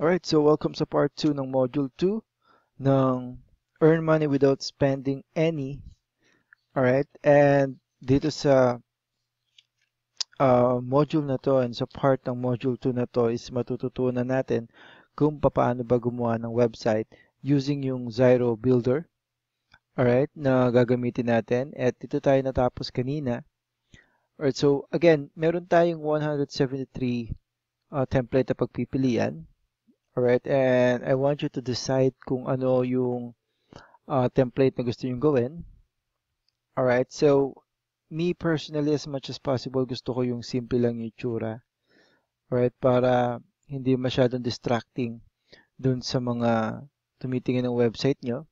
Alright, so welcome sa part 2 ng Module 2 ng Earn Money Without Spending Any. Alright, and dito sa module na to and sa part ng Module 2 na to is matututunan natin kung paano ba gumawa ng website using yung Zyro Builder. Alright, na gagamitin natin. At dito tayo natapos kanina. Alright, so again, meron tayong 173 template na pagpipilian. Alright, and I want you to decide kung ano yung template na gusto yung gawin. Alright, so me personally, as much as possible, gusto ko yung simple lang yung itsura. Alright, para hindi masyadong distracting dun sa mga tumitingin ng website nyo.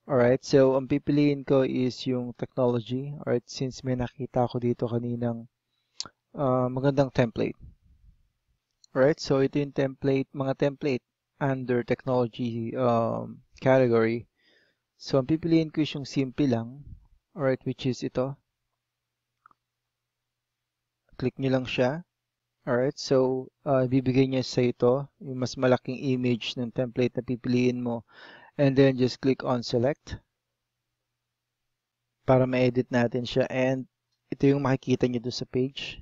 Alright, so ang pipiliin ko is yung technology. Alright, since may nakita ko dito kaninang magandang template. Alright, so ito yung mga template under technology category. So ang pipiliin ko is yung simple lang. Alright, which is ito. Click nyo lang siya. Alright, so bibigay niya sa ito yung mas malaking image ng template na pipiliin mo. And then just click on select para ma-edit natin siya. And ito yung makikita nyo doon sa page.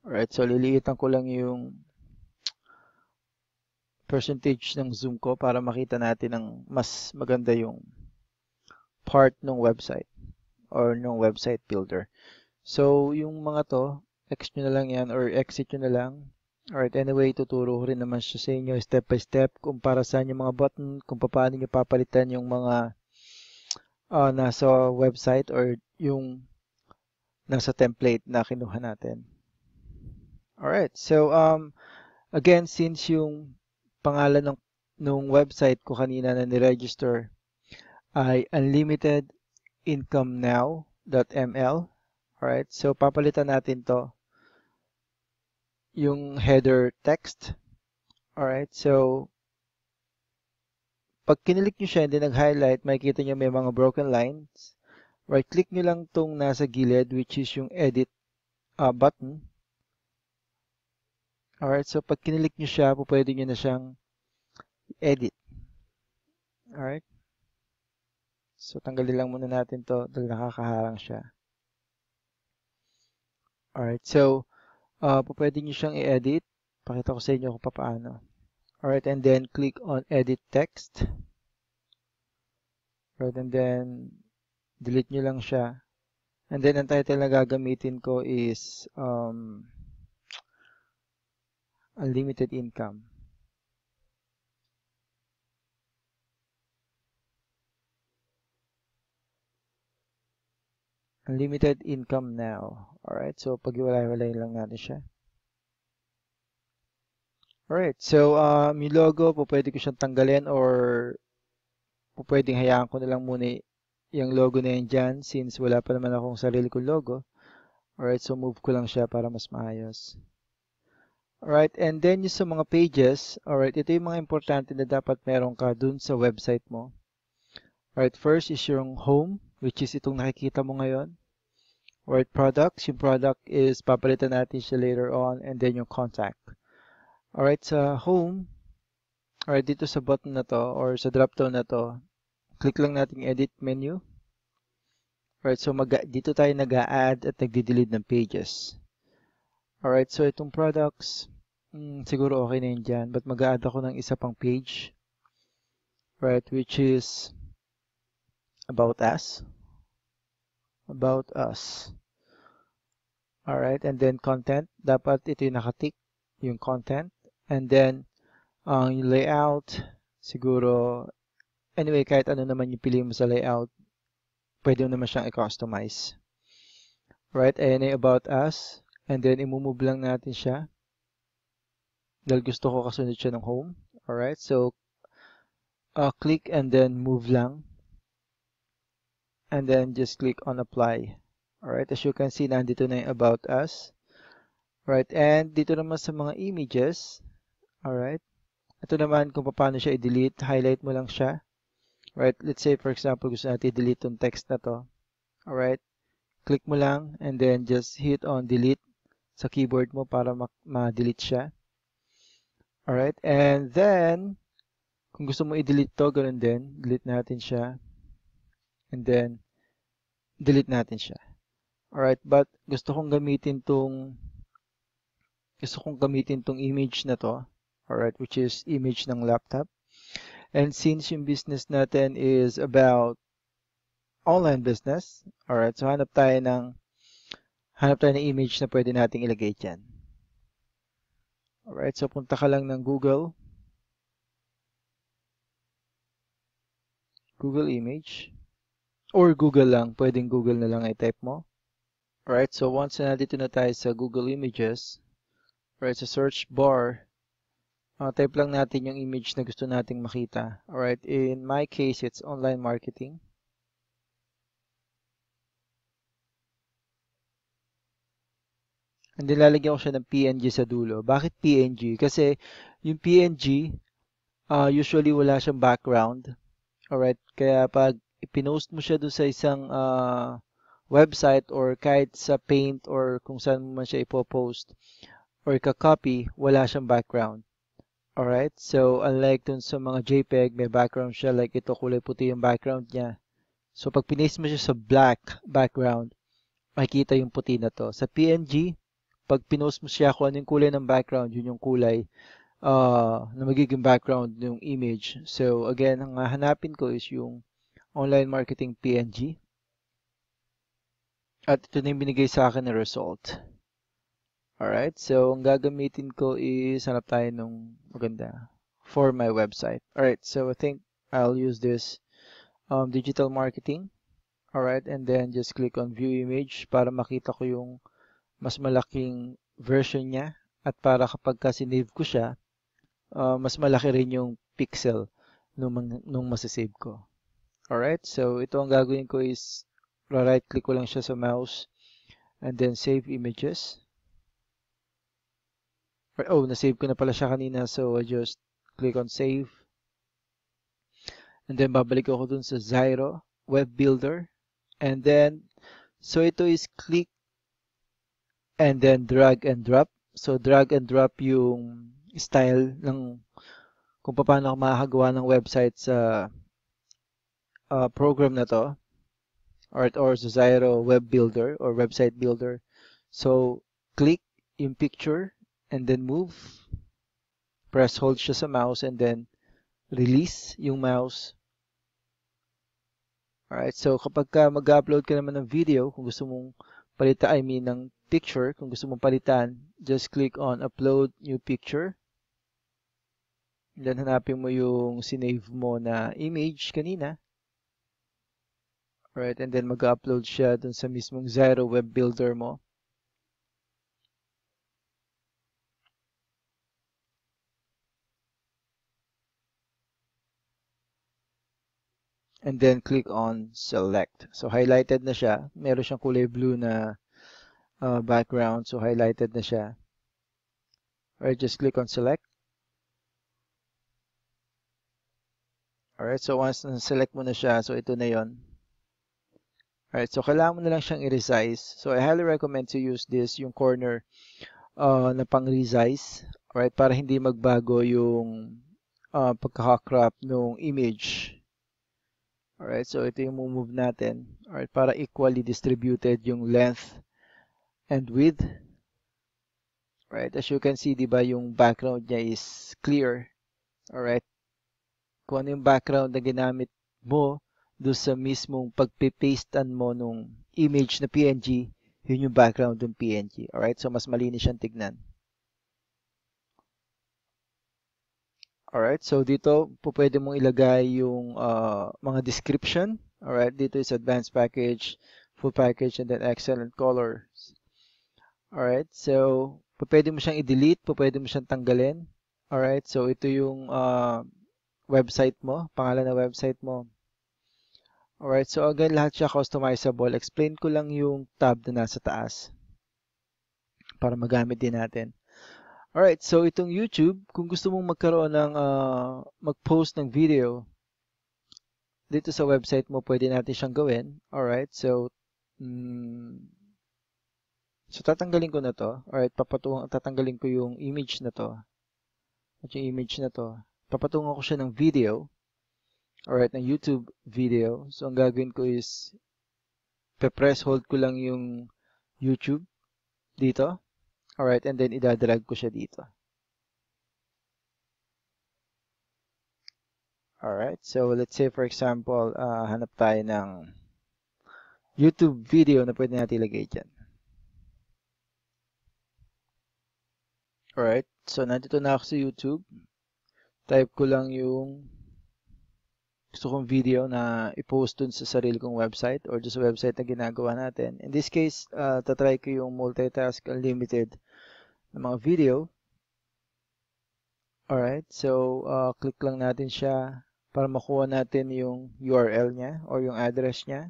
Alright, so liliitan ko lang yung percentage ng zoom ko para makita natin ng mas maganda yung part ng website or ng website builder. So, yung mga to, X nyo na lang yan or exit nyo na lang. Alright, anyway, tuturo ko rin naman siya sa inyo step by step kung para saan yung mga button, kung paano nyo papalitan yung mga nasa website or yung nasa template na kinuha natin. Alright, so again, since yung pangalan ng website ko kanina na niregister ay unlimitedincomenow.ml. Alright, so papalitan natin to yung header text. Alright, so pag kinilik nyo siya and then nag-highlight, makikita nyo may mga broken lines. Right click nyo lang tong nasa gilid which is yung edit button. Alright, so pag kinilik nyo siya, pwede nyo na siyang edit. Alright. So tanggalin lang muna natin to dahil nakakaharang siya. Alright, so pwede nyo siyang i-edit. Pakita ko sa inyo kung paano. Alright, and then click on edit text. Right, and then delete nyo lang siya. And then ang title na gagamitin ko is unlimited income. Unlimited income now. Alright, so pag-iwalay-walay lang natin siya. Alright, so yung logo, pwede ko siyang tanggalin or pwedeng hayaan ko na lang muna yung logo na yan dyan since wala pa naman akong sarili kong logo. Alright, so move ko lang siya para mas maayos. Alright, and then yung sa mga pages, alright, ito yung mga importante na dapat meron ka dun sa website mo. Alright, first is yung home, which is itong nakikita mo ngayon. Alright, products, yung product is papalitan natin siya later on, and then yung contact. Alright, sa home, alright, dito sa button na to, or sa drop down na to, click lang natin yung edit menu. Alright, so dito tayo nag-a-add at nagdi-delete ng pages. Alright, so itong products, siguro okay na yun dyan, but mag-a-add ako ng isa pang page. Right, which is about us. About us. Alright, and then content, dapat ito yung nakatik, yung content. And then, yung layout, siguro, anyway, kahit ano naman yung pili mo sa layout, pwede mo naman siyang i-customize. Right, ayan ay about us. And then, imumove lang natin siya. Dahil gusto ko kasunod siya ng home. Alright, so, click and then move lang. And then, just click on apply. Alright, as you can see, nandito na yung about us. Right, and dito naman sa mga images. Alright, ito naman kung paano siya i-delete. Highlight mo lang siya. Right, let's say, for example, gusto natin i-delete yung text na to. Alright, click mo lang and then just hit on delete sa keyboard mo para ma-delete siya. Alright, and then, kung gusto mo i-delete to, ganun din, delete natin siya, and then, delete natin siya. Alright, but gusto kong gamitin tong image na to, alright, which is image ng laptop. And since yung business natin is about online business, alright, so hanap tayo ng image na pwede nating ilagay dyan. Alright, so punta ka lang ng Google image, or Google lang, pwedeng Google na lang i-type mo. Alright, so once na nandito na tayo sa Google Images, alright, sa search bar, type lang natin yung image na gusto nating makita. Alright, in my case, it's online marketing. And then lalagyan ko siya ng PNG sa dulo. Bakit PNG? Kasi yung PNG, usually wala siyang background. Alright, kaya pag ipinost mo siya doon sa isang website or kahit sa Paint or kung saan mo man siya ipopost or ika-copy, wala siyang background. Alright, so unlike dun sa mga JPEG, may background siya, like ito kulay puti yung background niya. So pag pinost mo siya sa black background, makikita yung puti na to. Sa PNG, pag pinost mo siya kung ano yung kulay ng background, yun yung kulay na magiging background ng image. So again, ang hahanapin ko is yung online marketing PNG. At ito na yung binigay sa akin na result. Alright, so ang gagamitin ko is hanap tayo nung maganda for my website. Alright, so I think I'll use this digital marketing. Alright, and then just click on view image para makita ko yung mas malaking version niya at para kapag sinave ko siya, mas malaki rin yung pixel nung masasave ko. Alright, so ito ang gagawin ko is right click ko lang siya sa mouse and then save images. Oh, na-save ko na pala siya kanina, so I just click on save. And then babalik ako dun sa Zyro Web Builder. And then, so ito is click and then drag and drop. So drag and drop yung style ng kung paano ako makakagawa ng website sa program na to or sa Zyro Web Builder or Website Builder. So click yung picture and then move. Press hold siya sa mouse and then release yung mouse. Alright, so kapag mag-upload ka naman ng video, kung gusto mong palitan, ng picture, kung gusto mong palitan, just click on upload new picture. And then hanapin mo yung sinave mo na image kanina. Alright, and then mag-upload siya dun sa mismong Zyro Web Builder mo. And then click on select. So highlighted na siya. Meron siyang kulay blue na background. So highlighted na siya. Alright, just click on select. Alright, so once na-select mo na siya, so ito na yon. Alright, so kailangan mo na lang siyang i-resize. So I highly recommend to use this, yung corner na pang-resize. Alright, para hindi magbago yung pagkaka-crop ng image. Alright, so ito yung move natin. Alright, para equally distributed yung length and width. Alright, as you can see, di ba, yung background niya is clear. Alright, kung ano yung background na ginamit mo doon sa mismong pagpipastan mo nung image na PNG, yun yung background ng PNG. Alright, so mas malinis siyang tignan. Alright, so dito pwede mong ilagay yung mga description. Alright, dito is advanced package, full package, and then excellent colors. Alright, so pwede mo siyang i-delete, pwede mo siyang tanggalin. Alright, so ito yung website mo, pangalan ng website mo. Alright, so again, lahat siya customizable. Explain ko lang yung tab na nasa taas para magamit din natin. Alright, so itong YouTube, kung gusto mong magkaroon ng mag-post ng video dito sa website mo, pwede natin siyang gawin. Alright, so tatanggalin ko na to. Alright, tatanggalin ko yung image na to. at yung image na to, papatungan ko siya ng video, alright, ng YouTube video. So, ang gagawin ko is, pe-press hold ko lang yung YouTube dito, alright, and then idadrag ko siya dito. Alright, so let's say for example, hanap tayo ng YouTube video na pwede natin ilagay dyan. Alright, so nandito na ako sa YouTube. Type ko lang yung gusto kong video na i-post dun sa sarili kong website or sa website na ginagawa natin. In this case, tatry ko yung Multitask Unlimited na mga video. Alright, so click lang natin siya para makuha natin yung URL niya or yung address niya.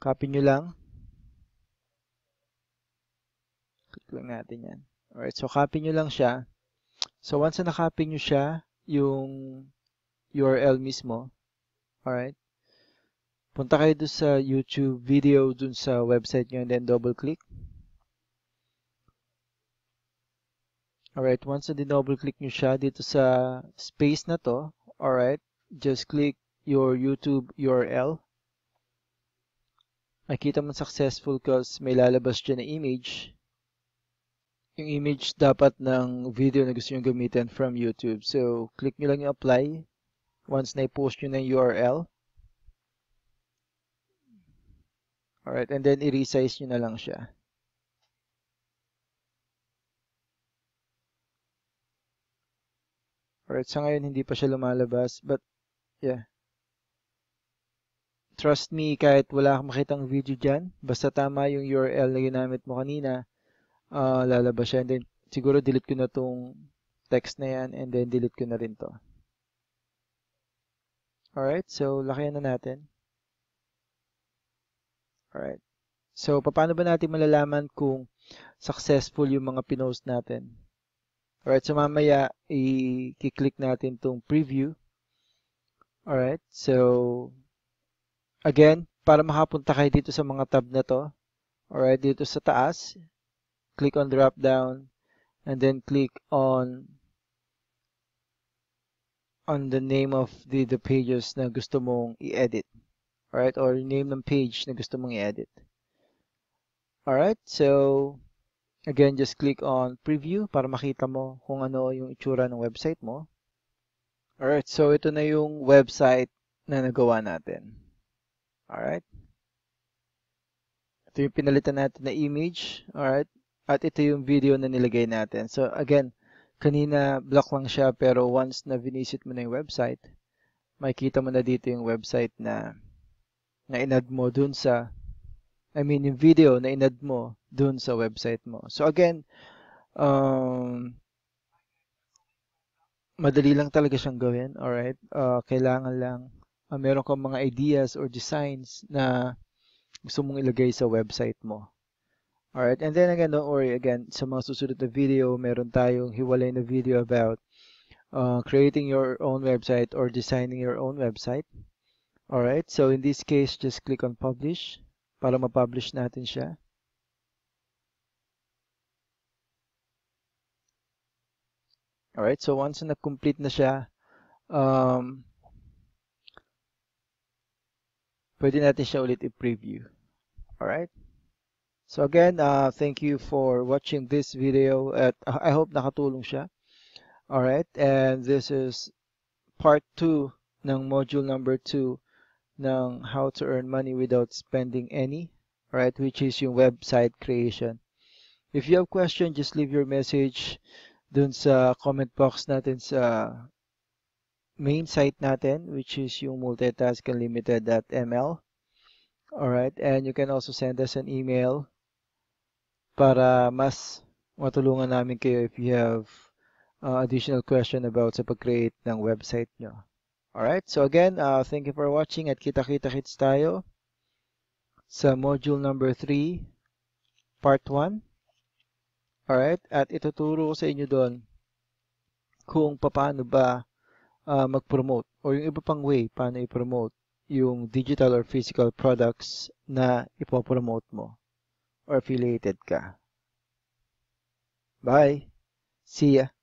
Copy nyo lang. Click lang natin yan. Alright, so copy nyo lang siya. So once na nakopy nyo siya, yung URL mismo, alright, punta kayo doon sa YouTube video dun sa website nyo and then double click. Alright, once na double click nyo siya dito sa space na to, alright, just click your YouTube URL. Makita mo successful because may lalabas dyan na image. Yung image dapat ng video na gusto nyo gamitin from YouTube. So, click nyo lang yung apply once na i-post nyo na yung URL. Alright, and then i-resize nyo na lang siya. Alright, sa ngayon hindi pa siya lumalabas, but yeah. Trust me, kahit wala kang makitang video dyan, basta tama yung URL na ginamit mo kanina, lalabas siya. And then, siguro delete ko na tong text na yan and then delete ko na rin to. Alright, so lakayan na natin. Alright. So, paano ba natin malalaman kung successful yung mga pinost natin? Alright, so mamaya, i-click natin tong preview. Alright, so, again, para makapunta kayo dito sa mga tab na to, alright, dito sa taas, click on drop down, and then click on the name of the pages na gusto mong i-edit. Alright, or name ng page na gusto mong i-edit. Alright, so, again, just click on preview para makita mo kung ano yung itsura ng website mo. Alright, so ito na yung website na nagawa natin. Alright. Ito yung pinalitan natin na image. Alright. At ito yung video na nilagay natin. So again, kanina block lang siya pero once na visit mo na yung website, makikita mo na dito yung website na inad mo dun sa, yung video na inad mo dun sa website mo. So again, madali lang talaga siyang gawin. Alright. Kailangan lang meron kang mga ideas or designs na gusto mong ilagay sa website mo. Alright, and then again, don't worry, again, sa mga susunod na video, meron tayong hiwalay na video about creating your own website or designing your own website. Alright, so in this case, just click on publish para ma-publish natin siya. Alright, so once na complete na siya, pwede natin siya ulit i-preview. Alright? So again, thank you for watching this video at I hope nakatulong siya. Alright? And this is part 2 ng module number 2 ng how to earn money without spending any. Alright? Which is yung website creation. If you have question, just leave your message dun sa comment box natin sa main site natin, which is yung multitask-unlimited.ml. Alright, and you can also send us an email para mas matulungan namin kayo if you have additional question about sa pag-create ng website nyo. Alright, so again, thank you for watching at kita-kita-kits tayo sa module number 3, part 1. Alright, at ituturo ko sa inyo doon kung paano ba mag-promote or yung iba pang way paano i-promote yung digital or physical products na ipopromote mo or affiliated ka. Bye! See ya!